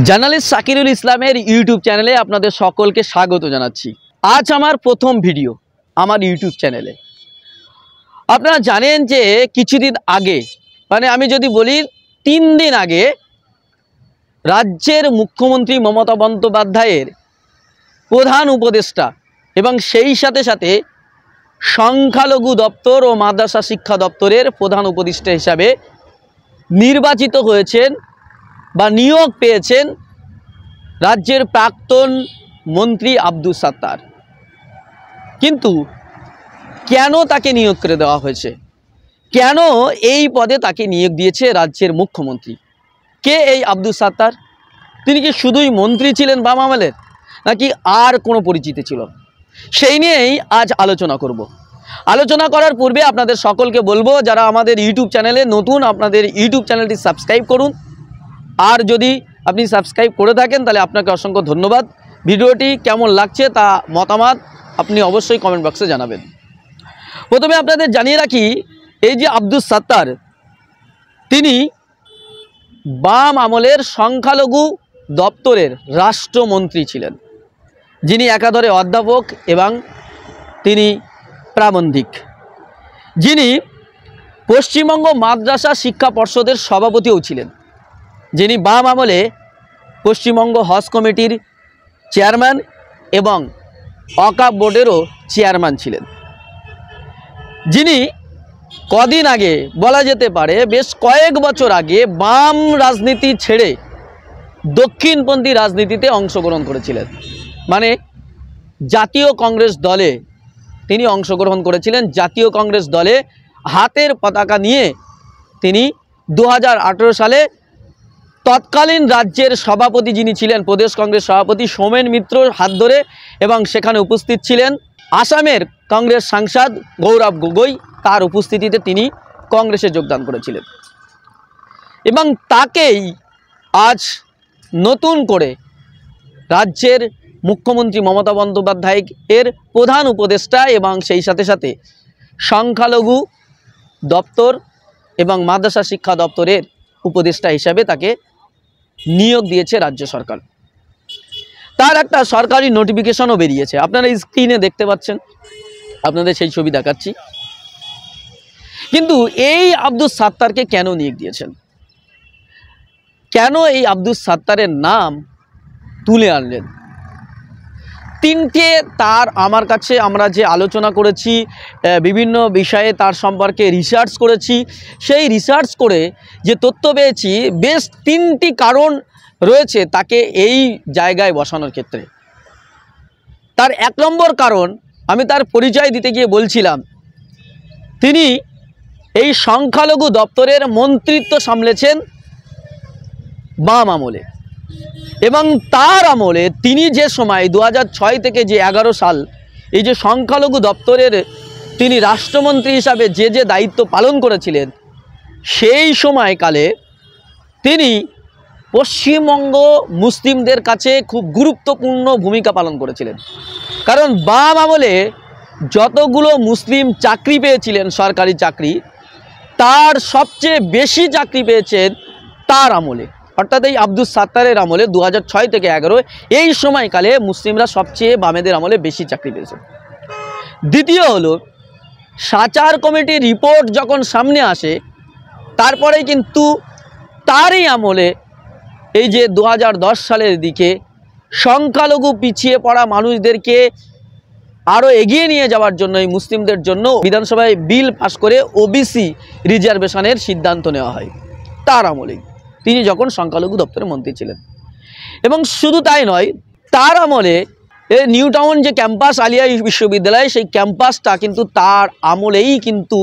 Journalist Shakirul ইসলামের YouTube চ্যানেলে আপনাদের সকলকে স্বাগত জানাচ্ছি। আজ আমার প্রথম ভিডিও আমার ইউটিউব চ্যানেলে। আপনারা জানেন যে কিছুদিন আগে, মানে আমি যদি বলি 3 দিন আগে, রাজ্যের মুখ্যমন্ত্রী মমতা বন্দ্যোপাধ্যায়ের প্রধান উপদেষ্টা এবং সেই সাথে সাথে সংখ্যালঘু দপ্তর ও মাদ্রাসা শিক্ষা দপ্তরের প্রধান উপদেষ্টা হিসাবে নির্বাচিত হয়েছেন বা নিয়োগ পেয়েছেন রাজ্যের প্রাক্তন মন্ত্রী আব্দুস সাত্তার। কিন্তু কেন তাকে নিয়োগ করে দেওয়া হয়েছে, কেন এই পদে তাকে নিয়োগ দিয়েছে রাজ্যের মুখ্যমন্ত্রী? কে এই আব্দুস সাত্তার? তিনি কি শুধুই মন্ত্রী ছিলেন বাম আমলের, নাকি আর কোনো পরিচিতি ছিল? সেই নিয়েই আজ আলোচনা করব। আলোচনা করার পূর্বে আপনাদের সকলকে বলবো, যারা আমাদের ইউটিউব চ্যানেলে নতুন, আপনাদের ইউটিউব চ্যানেলটি সাবস্ক্রাইব করুন। আর যদি আপনি সাবস্ক্রাইব করে থাকেন তাহলে আপনাকে অসংখ্য ধন্যবাদ। ভিডিওটি কেমন লাগছে তা মতামত আপনি অবশ্যই কমেন্ট বক্সে জানাবেন। প্রথমে আপনাদের জানিয়ে রাখি, এই যে আব্দুস সাত্তার, তিনি বাম আমলের সংখ্যালঘু দপ্তরের রাষ্ট্রমন্ত্রী ছিলেন, যিনি একাধারে অধ্যাপক এবং তিনি প্রাবন্ধিক, যিনি পশ্চিমবঙ্গ মাদ্রাসা শিক্ষা পর্ষদের সভাপতিও ছিলেন, যিনি বাম আমলে পশ্চিমবঙ্গ হজ কমিটির চেয়ারম্যান এবং ওয়াকফ বোর্ডেরও চেয়ারম্যান ছিলেন, যিনি কদিন আগে, বলা যেতে পারে বেশ কয়েক বছর আগে, বাম রাজনীতি ছেড়ে দক্ষিণপন্থী রাজনীতিতে অংশগ্রহণ করেছিলেন। মানে জাতীয় কংগ্রেস দলে তিনি অংশগ্রহণ করেছিলেন। জাতীয় কংগ্রেস দলে হাতের পতাকা নিয়ে তিনি 2018 সালে তৎকালীন রাজ্যের সভাপতি যিনি ছিলেন, প্রদেশ কংগ্রেস সভাপতি সোমেন মিত্রর হাত ধরে, এবং সেখানে উপস্থিত ছিলেন আসামের কংগ্রেস সাংসদ গৌরব গগৈ, তার উপস্থিতিতে তিনি কংগ্রেসে যোগদান করেছিলেন। এবং তাকেই আজ নতুন করে রাজ্যের মুখ্যমন্ত্রী মমতা বন্দ্যোপাধ্যায়ের প্রধান উপদেষ্টা এবং সেই সাথে সাথে সংখ্যালঘু দপ্তর এবং মাদ্রাসা শিক্ষা দপ্তরের উপদেষ্টা হিসাবে তাকে নিয়োগ দিয়েছে রাজ্য সরকার। তার একটা সরকারি নোটিফিকেশনও বেরিয়েছে, আপনারা স্ক্রিনে দেখতে পাচ্ছেন, আপনাদের সেই ছবি দেখাচ্ছি। কিন্তু এই আব্দুস সাত্তারকে কেন নিয়োগ দিয়েছেন, কেন এই আব্দুস সাত্তারের নাম তুলে আনলেন? 3টে তার, আমার কাছে, আমরা যে আলোচনা করেছি, বিভিন্ন বিষয়ে তার সম্পর্কে রিসার্চ করেছি, সেই রিসার্চ করে যে তথ্য পেয়েছি, বেশ 3টি কারণ রয়েছে তাকে এই জায়গায় বসানোর ক্ষেত্রে। তার 1 নম্বর কারণ, আমি তার পরিচয় দিতে গিয়ে বলছিলাম, তিনি এই সংখ্যালঘু দপ্তরের মন্ত্রিত্ব সামলেছেন বাম আমলে, এবং তার আমলে তিনি যে সময় 2006 থেকে যে 11 সাল এই যে সংখ্যালঘু দপ্তরের তিনি রাষ্ট্রমন্ত্রী হিসাবে যে দায়িত্ব পালন করেছিলেন, সেই সময়কালে তিনি পশ্চিমবঙ্গ মুসলিমদের কাছে খুব গুরুত্বপূর্ণ ভূমিকা পালন করেছিলেন। কারণ বাম আমলে যতগুলো মুসলিম চাকরি পেয়েছিলেন, সরকারি চাকরি, তার সবচেয়ে বেশি চাকরি পেয়েছেন তার আমলে, অর্থাৎ এই আব্দুস সাত্তারের আমলে 2006 থেকে 11 এই সময়কালে মুসলিমরা সবচেয়ে বামেদের আমলে বেশি চাকরি পেয়েছে। দ্বিতীয় হলো, সাচার কমিটির রিপোর্ট যখন সামনে আসে, তারপরেই কিন্তু তারই আমলে এই যে 2010 সালের দিকে সংখ্যালঘু পিছিয়ে পড়া মানুষদেরকে আরও এগিয়ে নিয়ে যাওয়ার জন্য, এই মুসলিমদের জন্য বিধানসভায় বিল পাস করে ওবিসি রিজার্ভেশনের সিদ্ধান্ত নেওয়া হয় তার আমলেই, তিনি যখন সংখ্যালঘু দপ্তরের মন্ত্রী ছিলেন। এবং শুধু তাই নয়, তার আমলে নিউ টাউন যে ক্যাম্পাস আলিয়া বিশ্ববিদ্যালয়, সেই ক্যাম্পাসটা কিন্তু তার আমলেই কিন্তু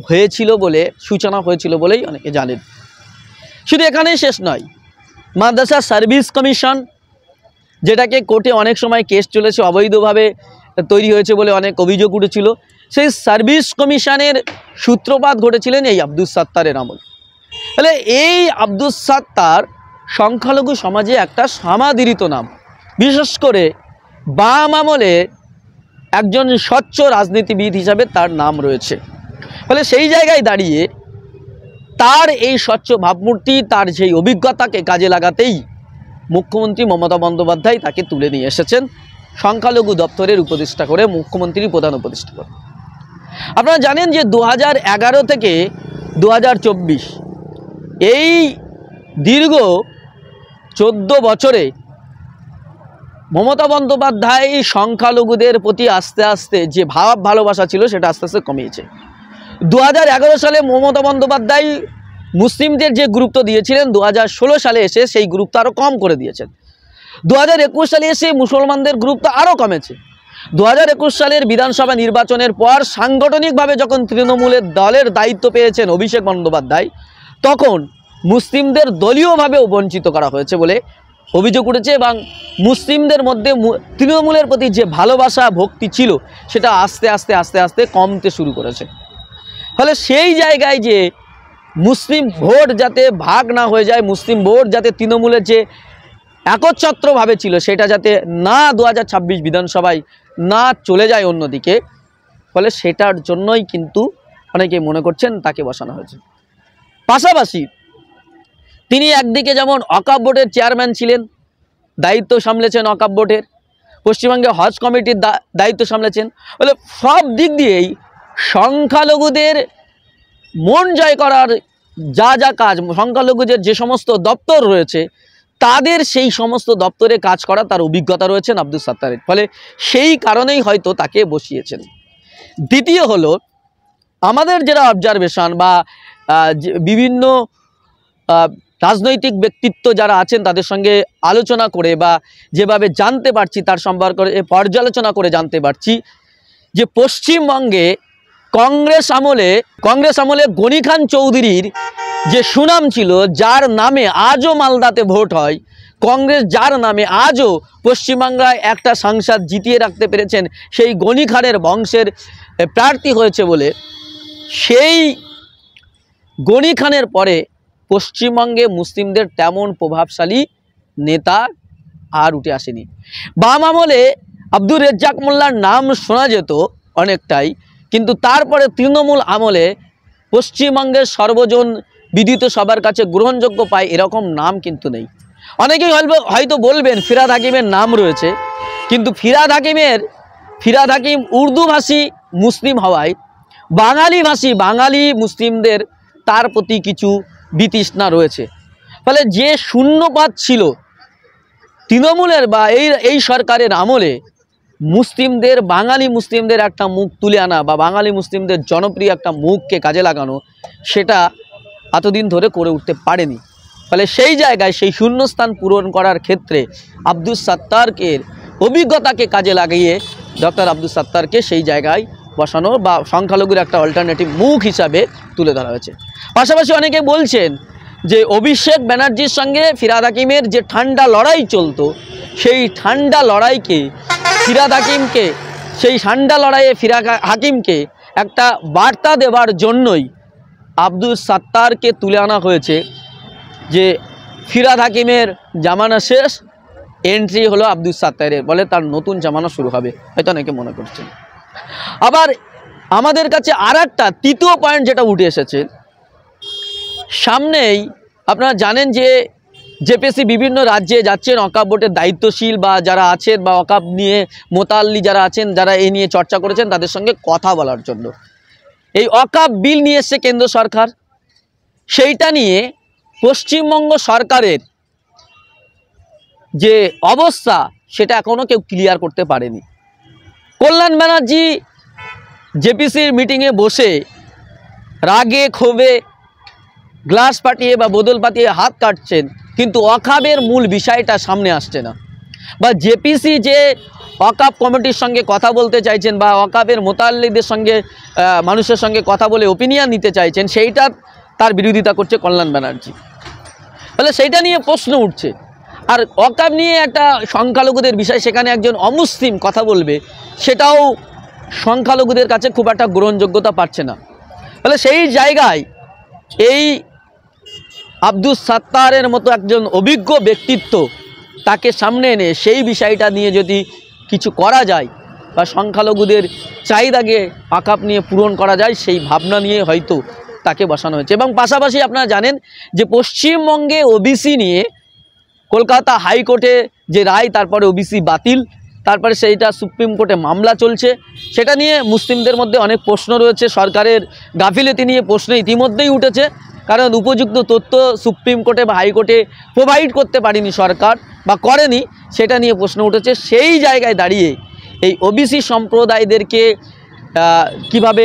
হয়েছিল বলে, সূচনা হয়েছিল বলেই অনেকে জানেন। শুধু এখানেই শেষ নয়, মাদ্রাসা সার্ভিস কমিশন, যেটাকে কোর্টে অনেক সময় কেস চলেছে, অবৈধভাবে তৈরি হয়েছে বলে অনেক অভিযোগ উঠেছিল, সেই সার্ভিস কমিশনের সূত্রপাত ঘটেছিলেন এই আব্দুস সাত্তারের আমল। তাহলে এই আব্দুস সাত্তার সংখ্যালঘু সমাজে একটা সমাদৃত নাম, বিশেষ করে বাম আমলে একজন স্বচ্ছ রাজনীতিবিদ হিসাবে তার নাম রয়েছে। ফলে সেই জায়গায় দাঁড়িয়ে তার এই স্বচ্ছ ভাবমূর্তি, তার সেই অভিজ্ঞতাকে কাজে লাগাতেই মুখ্যমন্ত্রী মমতা বন্দ্যোপাধ্যায় তাকে তুলে নিয়ে এসেছেন সংখ্যালঘু দপ্তরের উপদেষ্টা করে, মুখ্যমন্ত্রীর প্রধান উপদেষ্টা করে। আপনারা জানেন যে 2011 থেকে 2024 এই দীর্ঘ 14 বছরে মমতা বন্দ্যোপাধ্যায় সংখ্যালঘুদের প্রতি আস্তে আস্তে যে ভালোবাসা ছিল সেটা আস্তে আস্তে কমিয়েছে। 2011 সালে মমতা বন্দ্যোপাধ্যায় মুসলিমদের যে গুরুত্ব দিয়েছিলেন, 2016 সালে এসে সেই গুরুত্ব আরও কম করে দিয়েছেন। 2021 সালে এসে মুসলমানদের গুরুত্ব আরও কমেছে। 2021 সালের বিধানসভা নির্বাচনের পর সাংগঠনিকভাবে যখন তৃণমূলের দলের দায়িত্ব পেয়েছেন অভিষেক বন্দ্যোপাধ্যায়, তখন মুসলিমদের দলীয়ভাবেও বঞ্চিত করা হয়েছে বলে অভিযোগ উঠেছে এবং মুসলিমদের মধ্যে তৃণমূলের প্রতি যে ভালোবাসা ভক্তি ছিল সেটা আস্তে আস্তে আস্তে আস্তে কমতে শুরু করেছে। ফলে সেই জায়গায় যে মুসলিম ভোট যাতে ভাগ না হয়ে যায়, মুসলিম ভোট যাতে তৃণমূলের যে একচ্ছত্রভাবে ছিল সেটা যাতে না 2026 বিধানসভায় না চলে যায় অন্যদিকে, ফলে সেটার জন্যই কিন্তু অনেকে মনে করছেন তাকে বসানো হয়েছে। পাশাপাশি তিনি একদিকে যেমন ওয়াকফ বোর্ডের চেয়ারম্যান ছিলেন, দায়িত্ব সামলেছেন ওয়াকফ বোর্ডের, পশ্চিমবঙ্গে হজ কমিটির দায়িত্ব সামলেছেন, বলে সব দিক দিয়েই সংখ্যালঘুদের মন জয় করার যা যা কাজ, সংখ্যালঘুদের যে সমস্ত দপ্তর রয়েছে তাদের সেই সমস্ত দপ্তরে কাজ করা তার অভিজ্ঞতা রয়েছেন আব্দুস সাত্তারের, ফলে সেই কারণেই হয়তো তাকে বসিয়েছেন। দ্বিতীয় হলো আমাদের যারা অবজারভেশন বা বিভিন্ন রাজনৈতিক ব্যক্তিত্ব যারা আছেন তাদের সঙ্গে আলোচনা করে বা যেভাবে জানতে পারছি তার সম্পর্কে পর্যালোচনা করে জানতে পারছি যে পশ্চিমবঙ্গে কংগ্রেস আমলে গনি খান চৌধুরীর যে সুনাম ছিল, যার নামে আজও মালদাতে ভোট হয়, কংগ্রেস যার নামে আজও পশ্চিমবাংলায় একটা সাংসদ জিতিয়ে রাখতে পেরেছেন, সেই গনি খানের বংশের প্রার্থী হয়েছে বলে সেই গনি খানের পরে পশ্চিমবঙ্গে মুসলিমদের তেমন প্রভাবশালী নেতা আর উঠে আসেনি। বাম আমলে আব্দুর রেজ্জাক মোল্লার নাম শোনা যেত অনেকটাই, কিন্তু তারপরে তৃণমূল আমলে পশ্চিমবঙ্গের সর্বজন বিদিত সবার কাছে গ্রহণযোগ্য পায় এরকম নাম কিন্তু নেই। অনেকেই হয়তো বলবেন ফিরহাদ হাকিমের নাম রয়েছে, কিন্তু ফিরহাদ হাকিম উর্দুভাষী মুসলিম হওয়ায় বাঙালি মুসলিমদের তার প্রতি কিছু বিতৃষ্ণা রয়েছে। ফলে যে শূন্যপাত ছিল তৃণমূলের বা এই সরকারের আমলে মুসলিমদের, বাঙালি মুসলিমদের একটা মুখ তুলে আনা বা বাঙালি মুসলিমদের জনপ্রিয় একটা মুখকে কাজে লাগানো, সেটা এতদিন ধরে করে উঠতে পারেনি। ফলে সেই জায়গায় সেই শূন্যস্থান পূরণ করার ক্ষেত্রে আব্দুস সাত্তারকে অভিজ্ঞতাকে কাজে লাগিয়ে ডক্টর আব্দুস সাত্তারকে সেই জায়গায় বসানো বা সংখ্যালঘুর একটা অল্টারনেটিভ মুখ হিসাবে তুলে ধরা হয়েছে। পাশাপাশি অনেকে বলছেন যে অভিষেক ব্যানার্জির সঙ্গে ফিরহাদ হাকিমের যে ঠান্ডা লড়াই চলতো, সেই ঠান্ডা লড়াইয়ে ফিরহাদ হাকিমকে একটা বার্তা দেওয়ার জন্যই আব্দুস সাত্তারকে তুলে আনা হয়েছে যে ফিরহাদ হাকিমের জামানা শেষ, এন্ট্রি হলো আব্দুস সাত্তারের, বলে তার নতুন জামানা শুরু হবে, হয়তো অনেকে মনে করছেন। আবার আমাদের কাছে আর একটা তৃতীয় পয়েন্ট যেটা উঠে এসেছে সামনেই, আপনারা জানেন যে জেপিসি বিভিন্ন রাজ্যে যাচ্ছেন ওয়াকফ বোর্ডের দায়িত্বশীল বা যারা আছেন বা ওয়াকফ নিয়ে মোতাল্লি যারা আছেন, যারা এই নিয়ে চর্চা করেছেন তাদের সঙ্গে কথা বলার জন্য। এই ওয়াকফ বিল নিয়ে এসছে কেন্দ্র সরকার, সেইটা নিয়ে পশ্চিমবঙ্গ সরকারের যে অবস্থা সেটা এখনও কেউ ক্লিয়ার করতে পারেনি। কল্যাণ ব্যানার্জি জেপিসির মিটিংয়ে বসে রাগে ক্ষোভে গ্লাস পাঠিয়ে বা বোতল পাঠিয়ে হাত কাটছেন, কিন্তু ওয়াকফের মূল বিষয়টা সামনে আসছে না। বা জেপিসি যে ওয়াকফ কমিটির সঙ্গে কথা বলতে চাইছেন বা ওয়াকফের মোতাল্লিদের সঙ্গে মানুষের সঙ্গে কথা বলে ওপিনিয়ন নিতে চাইছেন, সেইটা তার বিরোধিতা করছে কল্যাণ ব্যানার্জি। তাহলে সেইটা নিয়ে প্রশ্ন উঠছে। আর ওয়াকফ নিয়ে একটা সংখ্যালঘুদের বিষয়, সেখানে একজন অমুসলিম কথা বলবে, সেটাও সংখ্যালঘুদের কাছে খুব একটা গ্রহণযোগ্যতা পাচ্ছে না। তাহলে সেই জায়গায় এই আব্দুস সাত্তারের মতো একজন অভিজ্ঞ ব্যক্তিত্ব তাকে সামনে এনে সেই বিষয়টা নিয়ে যদি কিছু করা যায় বা সংখ্যালঘুদের চাহিদাকে ওয়াকফ নিয়ে পূরণ করা যায়, সেই ভাবনা নিয়ে হয়তো তাকে বসানো হয়েছে। এবং পাশাপাশি আপনারা জানেন যে পশ্চিমবঙ্গে ওবিসি নিয়ে কলকাতা হাইকোর্টে যে রায়, তারপরে ওবিসি বাতিল, তারপরে সেইটা সুপ্রিম কোর্টে মামলা চলছে, সেটা নিয়ে মুসলিমদের মধ্যে অনেক প্রশ্ন রয়েছে। সরকারের গাফিলতি নিয়ে প্রশ্ন ইতিমধ্যেই উঠেছে, কারণ উপযুক্ত তথ্য সুপ্রিম কোর্টে বা হাইকোর্টে প্রোভাইড করতে পারেনি সরকার বা করেনি, সেটা নিয়ে প্রশ্ন উঠেছে। সেই জায়গায় দাঁড়িয়ে এই ওবিসি সম্প্রদায়দেরকে কিভাবে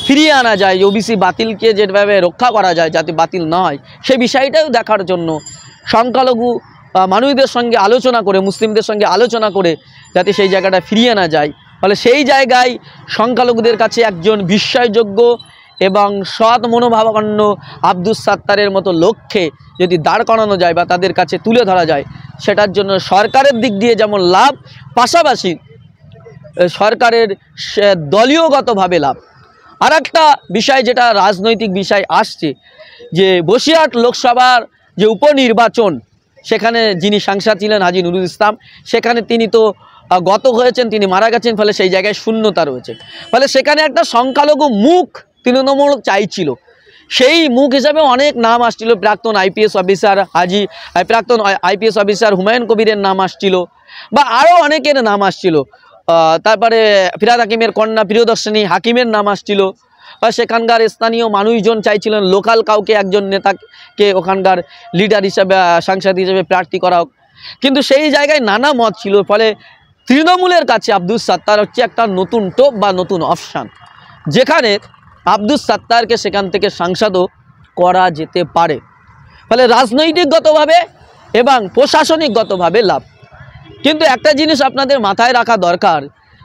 ফিরিয়ে আনা যায়, ওবিসি বাতিলকে যেভাবে রক্ষা করা যায় যাতে বাতিল না হয়, সেই বিষয়টাও দেখার জন্য সংখ্যালঘু মানুষদের সঙ্গে আলোচনা করে, মুসলিমদের সঙ্গে আলোচনা করে যাতে সেই জায়গাটা ফিরিয়ে আনা যায়। ফলে সেই জায়গায় সংখ্যালঘুদের কাছে একজন বিশ্বাসযোগ্য এবং সৎ মনোভাবাপন্ন আব্দুস সাত্তারের মতো লক্ষ্যে যদি দাঁড় করানো যায় বা তাদের কাছে তুলে ধরা যায়, সেটার জন্য সরকারের দিক দিয়ে যেমন লাভ, পাশাপাশি সরকারের দলীয়গতভাবে লাভ। আর একটা বিষয় যেটা রাজনৈতিক বিষয় আসছে, যে বসিরহাট লোকসভার যে উপনির্বাচন, সেখানে যিনি সাংসদ ছিলেন হাজী নুরুল ইসলাম, সেখানে তিনি তো গত হয়েছেন, তিনি মারা গেছেন, ফলে সেই জায়গায় শূন্যতা রয়েছে। ফলে সেখানে একটা সংখ্যালঘু মুখ তৃণমূল চাইছিল, সেই মুখ হিসাবে অনেক নাম আসছিল। প্রাক্তন আইপিএস অফিসার প্রাক্তন আইপিএস অফিসার হুমায়ুন কবিরের নাম আসছিল, বা আরও অনেকের নাম আসছিল। তারপরে ফিরহাদ হাকিমের কন্যা প্রিয়দর্শিনী হাকিমের নাম আসছিল, বা সেখানকার স্থানীয় মানুষজন চাইছিলেন লোকাল কাউকে, একজন নেতাকে ওখানকার লিডার হিসাবে, সাংসদ হিসেবে প্রার্থী করা হোক। কিন্তু সেই জায়গায় নানা মত ছিল। ফলে তৃণমূলের কাছে আব্দুস সাত্তার হচ্ছে একটা নতুন টোপ বা নতুন অপশান, যেখানে আব্দুস সাত্তারকে সেখান থেকে সাংসদও করা যেতে পারে। ফলে রাজনৈতিকগতভাবে এবং প্রশাসনিকগতভাবে লাভ। কিন্তু একটা জিনিস আপনাদের মাথায় রাখা দরকার,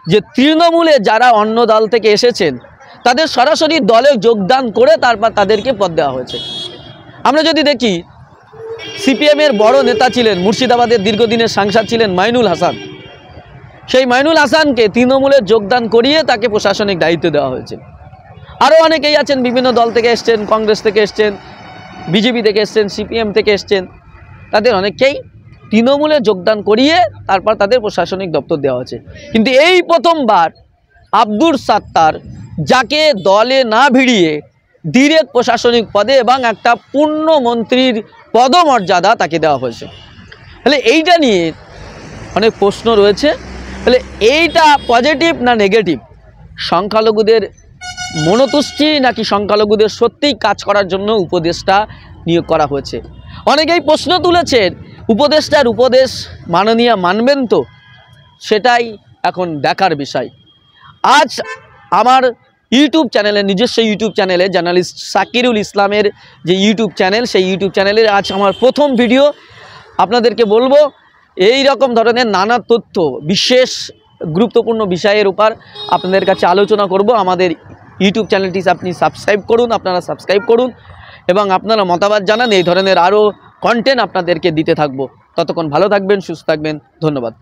যে তৃণমূলে যারা অন্য দল থেকে এসেছেন, তাদের সরাসরি দলে যোগদান করে তারপর তাদেরকে পদ দেওয়া হয়েছে। আমরা যদি দেখি, সিপিএমের বড় নেতা ছিলেন, মুর্শিদাবাদের দীর্ঘদিনের সাংসদ ছিলেন মাইনুল হাসান, সেই মাইনুল হাসানকে তৃণমূলে যোগদান করিয়ে তাকে প্রশাসনিক দায়িত্ব দেওয়া হয়েছে। আরও অনেকেই আছেন, বিভিন্ন দল থেকে এসছেন, কংগ্রেস থেকে এসছেন, বিজেপি থেকে এসছেন, সিপিএম থেকে এসছেন, তাদের অনেককেই তৃণমূলে যোগদান করিয়ে তারপর তাদের প্রশাসনিক দপ্তর দেওয়া হয়েছে। কিন্তু এই প্রথমবার আব্দুস সাত্তার, যাকে দলে না ভিড়িয়ে ডিরেক্ট প্রশাসনিক পদে এবং একটা পূর্ণ মন্ত্রীর পদমর্যাদা তাকে দেওয়া হয়েছে। তাহলে এইটা নিয়ে অনেক প্রশ্ন রয়েছে। তাহলে এইটা পজিটিভ না নেগেটিভ? সংখ্যালঘুদের মনোতুষ্টি নাকি সংখ্যালঘুদের সত্যিই কাজ করার জন্য উপদেষ্টা নিয়োগ করা হয়েছে? অনেকেই প্রশ্ন তুলেছেন, উপদেষ্টার উপদেশ মাননীয় মানবেন তো? সেটাই এখন দেখার বিষয়। আজ আমার ইউটিউব চ্যানেলে, নিজস্ব ইউটিউব চ্যানেলে, জার্নালিস্ট সাকিরুল ইসলামের যে ইউটিউব চ্যানেল, সেই ইউটিউব চ্যানেলের আজ আমার প্রথম ভিডিও। আপনাদেরকে বলবো, এই রকম ধরনের নানা তথ্য, বিশেষ গুরুত্বপূর্ণ বিষয়ের উপর আপনাদের কাছে আলোচনা করব। আমাদের ইউটিউব চ্যানেলটি আপনি সাবস্ক্রাইব করুন, আপনারা সাবস্ক্রাইব করুন এবং আপনারা মতামত জানান। এই ধরনের আরও কন্টেন্ট আপনাদেরকে দিতে থাকবো। ততক্ষণ ভালো থাকবেন, সুস্থ থাকবেন। ধন্যবাদ।